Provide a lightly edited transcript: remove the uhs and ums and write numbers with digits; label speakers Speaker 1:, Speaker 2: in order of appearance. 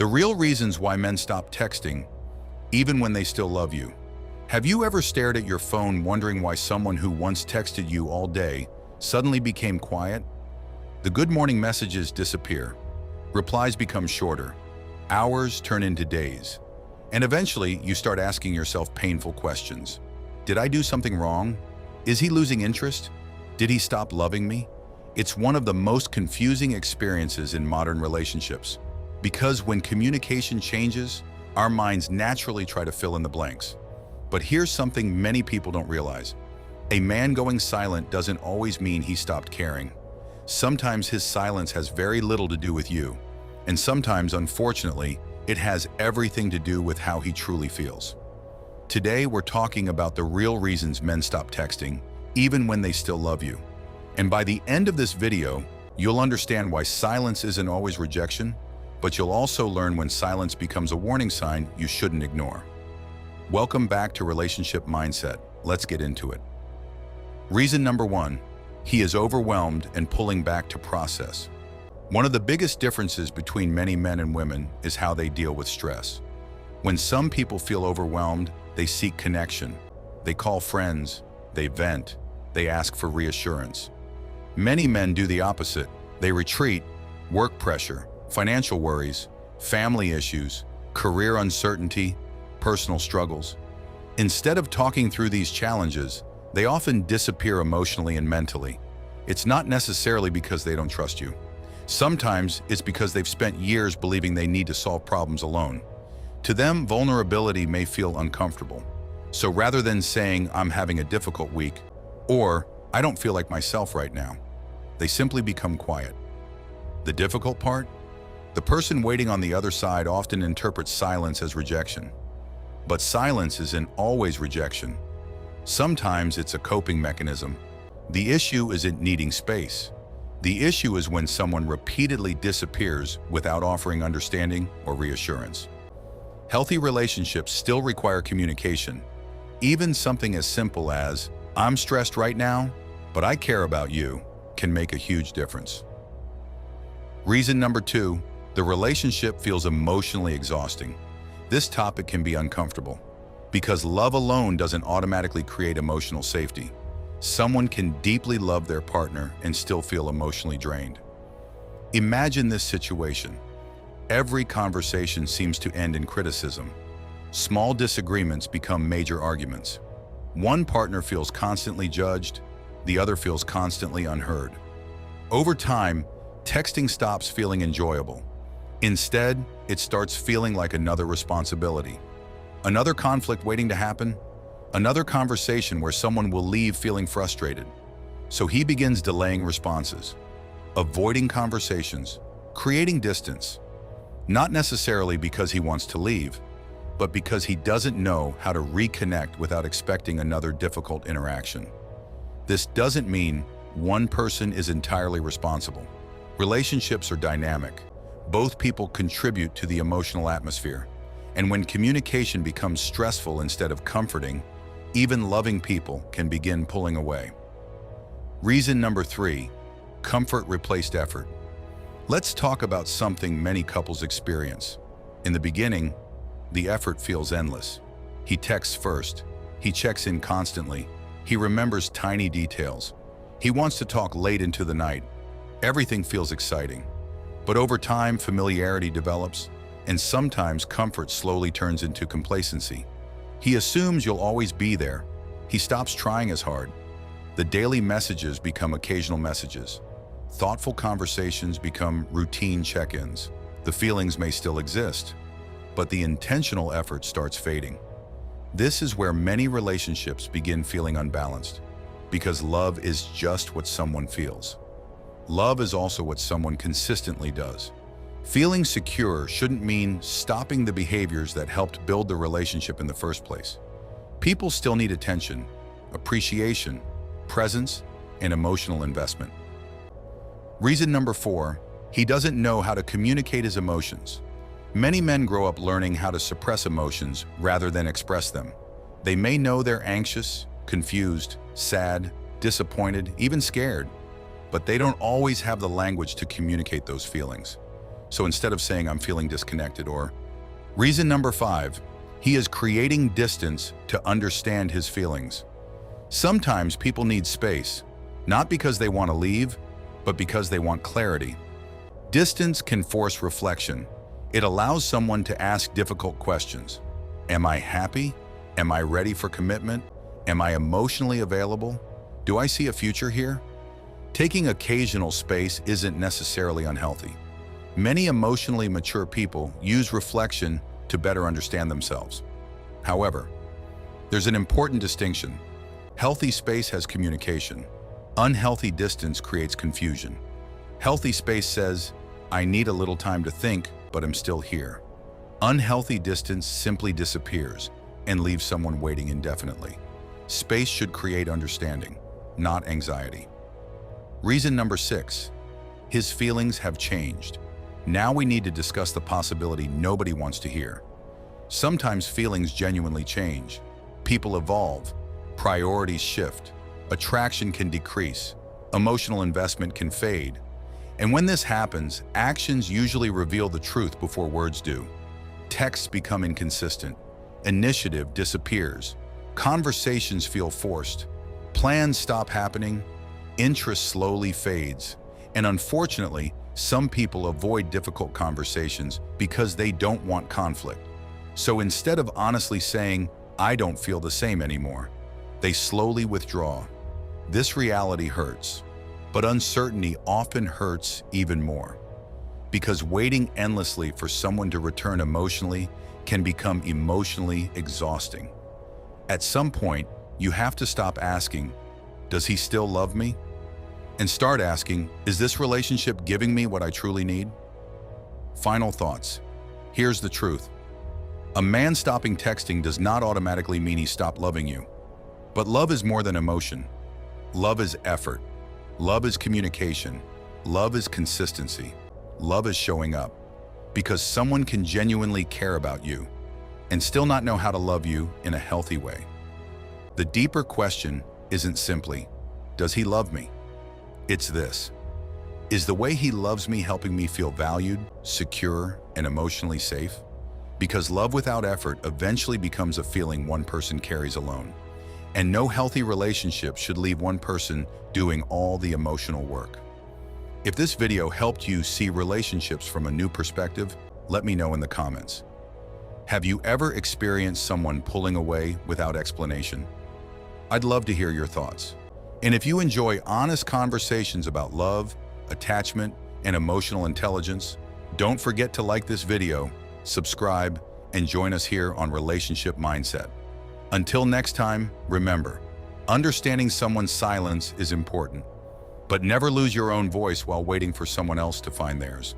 Speaker 1: The real reasons why men stop texting, even when they still love you. Have you ever stared at your phone wondering why someone who once texted you all day suddenly became quiet? The good morning messages disappear. Replies become shorter. Hours turn into days. And eventually, you start asking yourself painful questions. Did I do something wrong? Is he losing interest? Did he stop loving me? It's one of the most confusing experiences in modern relationships. Because when communication changes, our minds naturally try to fill in the blanks. But here's something many people don't realize. A man going silent doesn't always mean he stopped caring. Sometimes his silence has very little to do with you. And sometimes, unfortunately, it has everything to do with how he truly feels. Today, we're talking about the real reasons men stop texting, even when they still love you. And by the end of this video, you'll understand why silence isn't always rejection, but you'll also learn when silence becomes a warning sign you shouldn't ignore. Welcome back to Relationship Mindset. Let's get into it. Reason number 1, he is overwhelmed and pulling back to process. One of the biggest differences between many men and women is how they deal with stress. When some people feel overwhelmed, they seek connection. They call friends, they vent, they ask for reassurance. Many men do the opposite. They retreat, work pressure, financial worries, family issues, career uncertainty, personal struggles. Instead of talking through these challenges, they often disappear emotionally and mentally. It's not necessarily because they don't trust you. Sometimes it's because they've spent years believing they need to solve problems alone. To them, vulnerability may feel uncomfortable. So rather than saying, "I'm having a difficult week," or "I don't feel like myself right now," they simply become quiet. The difficult part? The person waiting on the other side often interprets silence as rejection. But silence isn't always rejection. Sometimes it's a coping mechanism. The issue isn't needing space. The issue is when someone repeatedly disappears without offering understanding or reassurance. Healthy relationships still require communication. Even something as simple as, "I'm stressed right now, but I care about you," can make a huge difference. Reason number 2, the relationship feels emotionally exhausting. This topic can be uncomfortable because love alone doesn't automatically create emotional safety. Someone can deeply love their partner and still feel emotionally drained. Imagine this situation. Every conversation seems to end in criticism. Small disagreements become major arguments. One partner feels constantly judged, the other feels constantly unheard. Over time, texting stops feeling enjoyable. Instead, it starts feeling like another responsibility. Another conflict waiting to happen, another conversation where someone will leave feeling frustrated. So he begins delaying responses, avoiding conversations, creating distance. Not necessarily because he wants to leave, but because he doesn't know how to reconnect without expecting another difficult interaction. This doesn't mean one person is entirely responsible. Relationships are dynamic. Both people contribute to the emotional atmosphere. And when communication becomes stressful instead of comforting, even loving people can begin pulling away. Reason number 3, comfort replaced effort. Let's talk about something many couples experience. In the beginning, the effort feels endless. He texts first. He checks in constantly. He remembers tiny details. He wants to talk late into the night. Everything feels exciting. But over time, familiarity develops, and sometimes comfort slowly turns into complacency. He assumes you'll always be there. He stops trying as hard. The daily messages become occasional messages. Thoughtful conversations become routine check-ins. The feelings may still exist, but the intentional effort starts fading. This is where many relationships begin feeling unbalanced, because love is just what someone feels. Love is also what someone consistently does. Feeling secure shouldn't mean stopping the behaviors that helped build the relationship in the first place. People still need attention, appreciation, presence, and emotional investment. Reason number 4, he doesn't know how to communicate his emotions. Many men grow up learning how to suppress emotions rather than express them. They may know they're anxious, confused, sad, disappointed, even scared, but they don't always have the language to communicate those feelings. So instead of saying I'm feeling disconnected, or reason number 5, he is creating distance to understand his feelings. Sometimes people need space, not because they want to leave, but because they want clarity. Distance can force reflection. It allows someone to ask difficult questions. Am I happy? Am I ready for commitment? Am I emotionally available? Do I see a future here? Taking occasional space isn't necessarily unhealthy. Many emotionally mature people use reflection to better understand themselves. However, there's an important distinction. Healthy space has communication. Unhealthy distance creates confusion. Healthy space says, I need a little time to think, but I'm still here. Unhealthy distance simply disappears and leaves someone waiting indefinitely. Space should create understanding, not anxiety. Reason number 6, his feelings have changed. Now we need to discuss the possibility nobody wants to hear. Sometimes feelings genuinely change. People evolve, priorities shift, attraction can decrease, emotional investment can fade. And when this happens, actions usually reveal the truth before words do. Texts become inconsistent, initiative disappears, conversations feel forced, plans stop happening, interest slowly fades, and unfortunately, some people avoid difficult conversations because they don't want conflict. So instead of honestly saying, I don't feel the same anymore, they slowly withdraw. This reality hurts, but uncertainty often hurts even more, because waiting endlessly for someone to return emotionally can become emotionally exhausting. At some point, you have to stop asking, does he still love me? And start asking, is this relationship giving me what I truly need? Final thoughts. Here's the truth. A man stopping texting does not automatically mean he stopped loving you. But love is more than emotion. Love is effort. Love is communication. Love is consistency. Love is showing up. Because someone can genuinely care about you and still not know how to love you in a healthy way. The deeper question isn't simply, does he love me? It's this. Is the way he loves me helping me feel valued, secure, and emotionally safe? Because love without effort eventually becomes a feeling one person carries alone. And no healthy relationship should leave one person doing all the emotional work. If this video helped you see relationships from a new perspective, let me know in the comments. Have you ever experienced someone pulling away without explanation? I'd love to hear your thoughts. And if you enjoy honest conversations about love, attachment, and emotional intelligence, don't forget to like this video, subscribe, and join us here on Relationship Mindset. Until next time, remember, understanding someone's silence is important, but never lose your own voice while waiting for someone else to find theirs.